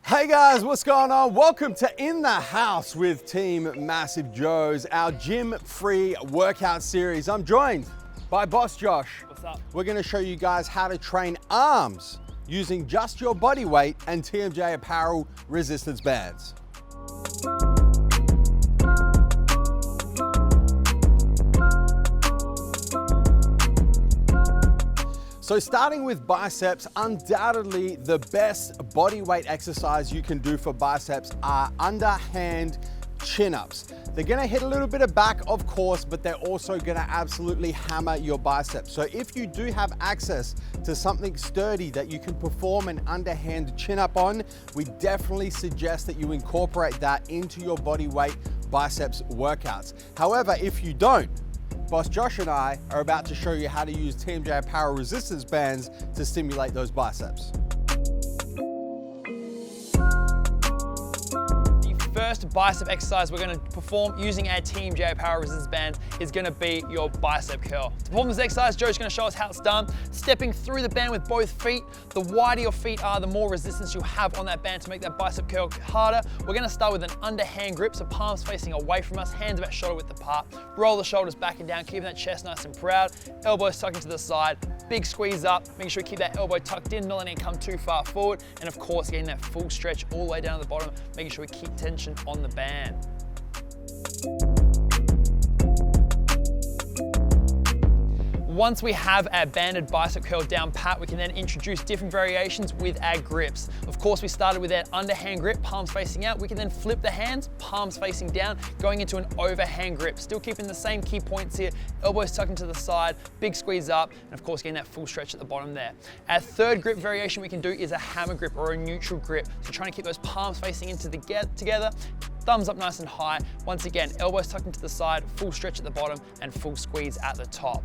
Hey guys, what's going on? Welcome to In the House with Team MassiveJoes, our gym-free workout series. I'm joined by Boss Josh. What's up? We're gonna show you guys how to train arms using just your body weight and TMJ Apparel Resistance Bands. So starting with biceps, undoubtedly the best body weight exercise you can do for biceps are underhand chin-ups. They're gonna hit a little bit of back, of course, but they're also gonna absolutely hammer your biceps. So if you do have access to something sturdy that you can perform an underhand chin-up on, we definitely suggest that you incorporate that into your body weight biceps workouts. However, if you don't, Boss Josh and I are about to show you how to use TMJ Apparel Resistance Bands to stimulate those biceps. First bicep exercise we're going to perform using our TMJ Apparel Resistance Band is going to be your bicep curl. To perform this exercise, Joe's going to show us how it's done. Stepping through the band with both feet. The wider your feet are, the more resistance you'll have on that band to make that bicep curl harder. We're going to start with an underhand grip, so palms facing away from us, hands about shoulder width apart. Roll the shoulders back and down, keeping that chest nice and proud. Elbows tucked into the side. Big squeeze up, making sure you keep that elbow tucked in, not letting it come too far forward. And of course, getting that full stretch all the way down to the bottom, making sure we keep tension on the band. Once we have our banded bicep curl down pat, we can then introduce different variations with our grips. Of course, we started with that underhand grip, palms facing out. We can then flip the hands, palms facing down, going into an overhand grip. Still keeping the same key points here, elbows tucked into the side, big squeeze up, and of course, getting that full stretch at the bottom there. Our third grip variation we can do is a hammer grip or a neutral grip. So trying to keep those palms facing into together, thumbs up nice and high. Once again, elbows tucked into the side, full stretch at the bottom, and full squeeze at the top.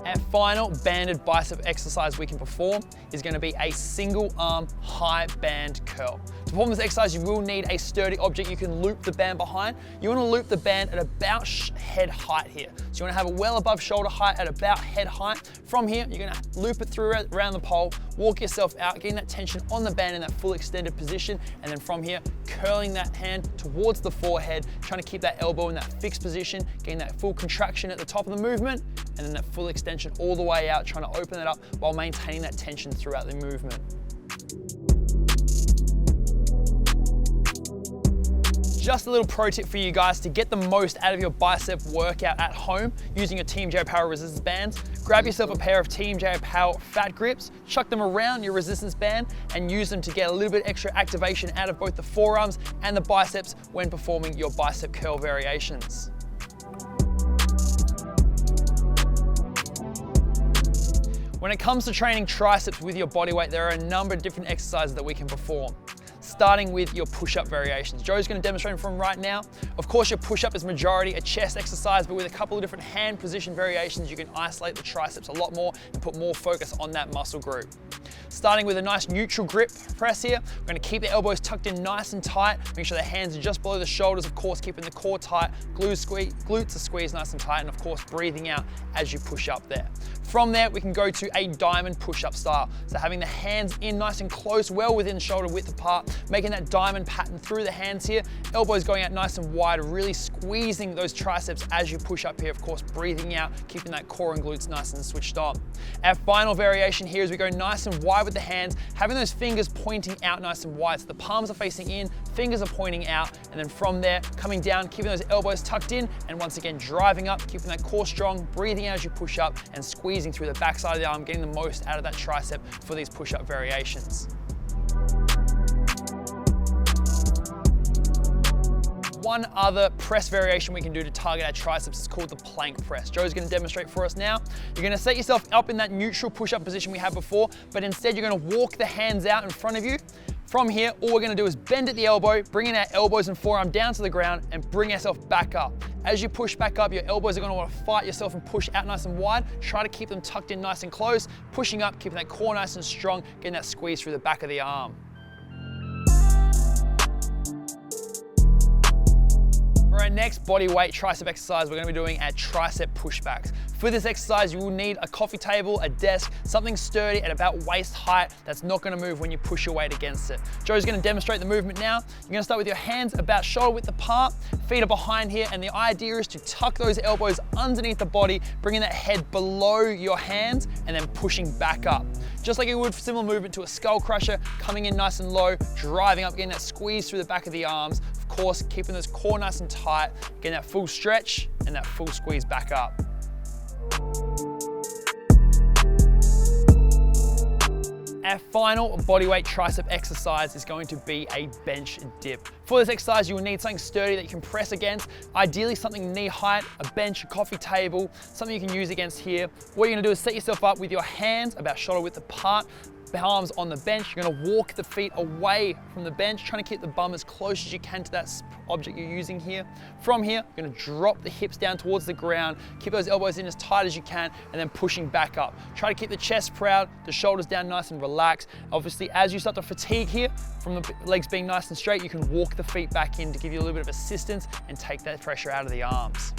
Our final banded bicep exercise we can perform is going to be a single arm high band curl. To perform this exercise, you will need a sturdy object you can loop the band behind. You want to loop the band at about head height here. So you want to have it well above shoulder height at about head height. From here, you're going to loop it through around the pole, walk yourself out, getting that tension on the band in that full extended position. And then from here, curling that hand towards the forehead, trying to keep that elbow in that fixed position, getting that full contraction at the top of the movement, and then that full extension all the way out, trying to open it up while maintaining that tension throughout the movement. Just a little pro tip for you guys to get the most out of your bicep workout at home using your TMJ Apparel Resistance Bands. Grab yourself a pair of TMJ Apparel fat grips, chuck them around your resistance band and use them to get a little bit extra activation out of both the forearms and the biceps when performing your bicep curl variations. When it comes to training triceps with your body weight, there are a number of different exercises that we can perform. Starting with your push-up variations. Joe's going to demonstrate from right now. Of course, your push-up is majority a chest exercise, but with a couple of different hand position variations, you can isolate the triceps a lot more and put more focus on that muscle group. Starting with a nice neutral grip press here, we're going to keep the elbows tucked in nice and tight, make sure the hands are just below the shoulders, of course, keeping the core tight, glutes are squeezed nice and tight, and of course, breathing out as you push up there. From there, we can go to a diamond push-up style. So having the hands in nice and close, well within shoulder width apart, making that diamond pattern through the hands here, elbows going out nice and wide, really squeezing those triceps as you push up here, of course, breathing out, keeping that core and glutes nice and switched on. Our final variation here is we go nice and wide with the hands, having those fingers pointing out nice and wide. So the palms are facing in, fingers are pointing out, and then from there, coming down, keeping those elbows tucked in, and once again, driving up, keeping that core strong, breathing out as you push up, and squeezing through the backside of the arm, getting the most out of that tricep for these push-up variations. One other press variation we can do to target our triceps is called the plank press. Joe's going to demonstrate for us now. You're going to set yourself up in that neutral push-up position we had before, but instead you're going to walk the hands out in front of you. From here, all we're going to do is bend at the elbow, bringing our elbows and forearm down to the ground and bring ourselves back up. As you push back up, your elbows are going to want to fight yourself and push out nice and wide. Try to keep them tucked in nice and close, pushing up, keeping that core nice and strong, getting that squeeze through the back of the arm. For our next body weight tricep exercise, we're gonna be doing our tricep pushbacks. For this exercise, you will need a coffee table, a desk, something sturdy at about waist height that's not gonna move when you push your weight against it. Joe's gonna demonstrate the movement now. You're gonna start with your hands about shoulder width apart, feet are behind here, and the idea is to tuck those elbows underneath the body, bringing that head below your hands, and then pushing back up. Just like you would, similar movement to a skull crusher, coming in nice and low, driving up, getting that squeeze through the back of the arms. Of course, keeping those core nice and tight, getting that full stretch and that full squeeze back up. Our final bodyweight tricep exercise is going to be a bench dip. For this exercise, you will need something sturdy that you can press against, ideally something knee height, a bench, a coffee table, something you can use against here. What you're gonna do is set yourself up with your hands about shoulder width apart, palms on the bench. You're gonna walk the feet away from the bench, trying to keep the bum as close as you can to that object you're using here. From here, you're gonna drop the hips down towards the ground, keep those elbows in as tight as you can, and then pushing back up. Try to keep the chest proud, the shoulders down nice and relaxed. Obviously, as you start to fatigue here, from the legs being nice and straight, you can walk the feet back in to give you a little bit of assistance and take that pressure out of the arms.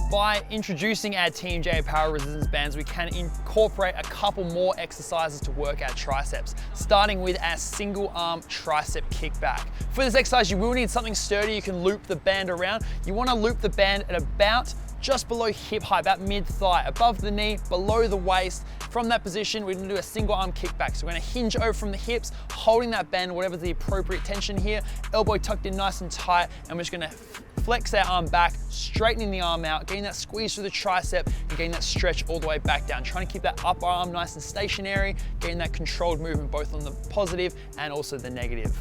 By introducing our TMJ Apparel Resistance Bands, we can incorporate a couple more exercises to work our triceps, starting with our single arm tricep kickback. For this exercise, you will need something sturdy. You can loop the band around. You want to loop the band at about just below hip height, about mid-thigh, above the knee, below the waist. From that position, we're gonna do a single arm kickback. So we're gonna hinge over from the hips, holding that band, whatever's the appropriate tension here, elbow tucked in nice and tight, and we're just gonna flex our arm back, straightening the arm out, getting that squeeze through the tricep, and getting that stretch all the way back down. Trying to keep that upper arm nice and stationary, getting that controlled movement both on the positive and also the negative.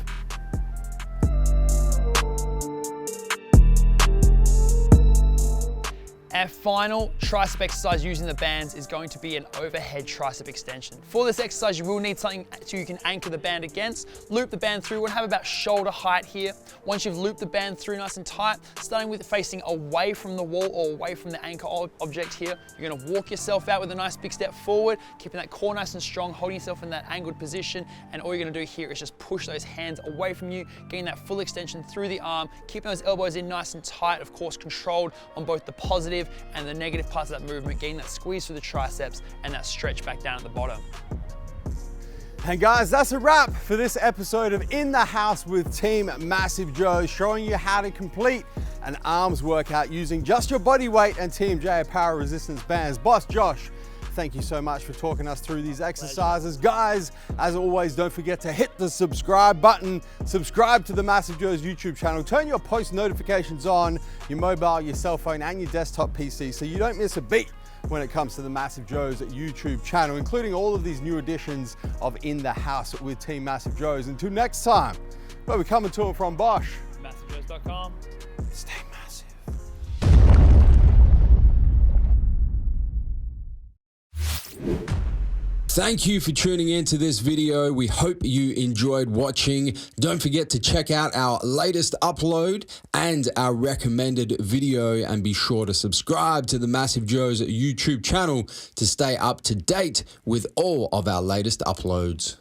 Our final tricep exercise using the bands is going to be an overhead tricep extension. For this exercise, you will need something so you can anchor the band against. Loop the band through, we'll have about shoulder height here. Once you've looped the band through nice and tight, starting with facing away from the wall or away from the anchor object here, you're gonna walk yourself out with a nice big step forward, keeping that core nice and strong, holding yourself in that angled position, and all you're gonna do here is just push those hands away from you, getting that full extension through the arm, keeping those elbows in nice and tight, of course controlled on both the positive and the negative parts of that movement, getting that squeeze through the triceps and that stretch back down at the bottom. And guys, that's a wrap for this episode of In the House with Team Massive Joe, showing you how to complete an arms workout using just your body weight and TMJ Apparel Resistance Bands. Boss Josh, thank you so much for talking us through these exercises. Guys, as always, don't forget to hit the subscribe button, subscribe to the MassiveJoes YouTube channel, turn your post notifications on your mobile, your cell phone, and your desktop PC so you don't miss a beat when it comes to the MassiveJoes YouTube channel, including all of these new editions of In the House with Team MassiveJoes. Until next time, where we're coming to and from Bosch. MassiveJoes.com. Stay massive. Thank you for tuning into this video. We hope you enjoyed watching. Don't forget to check out our latest upload and our recommended video, and be sure to subscribe to the MassiveJoes YouTube channel to stay up to date with all of our latest uploads.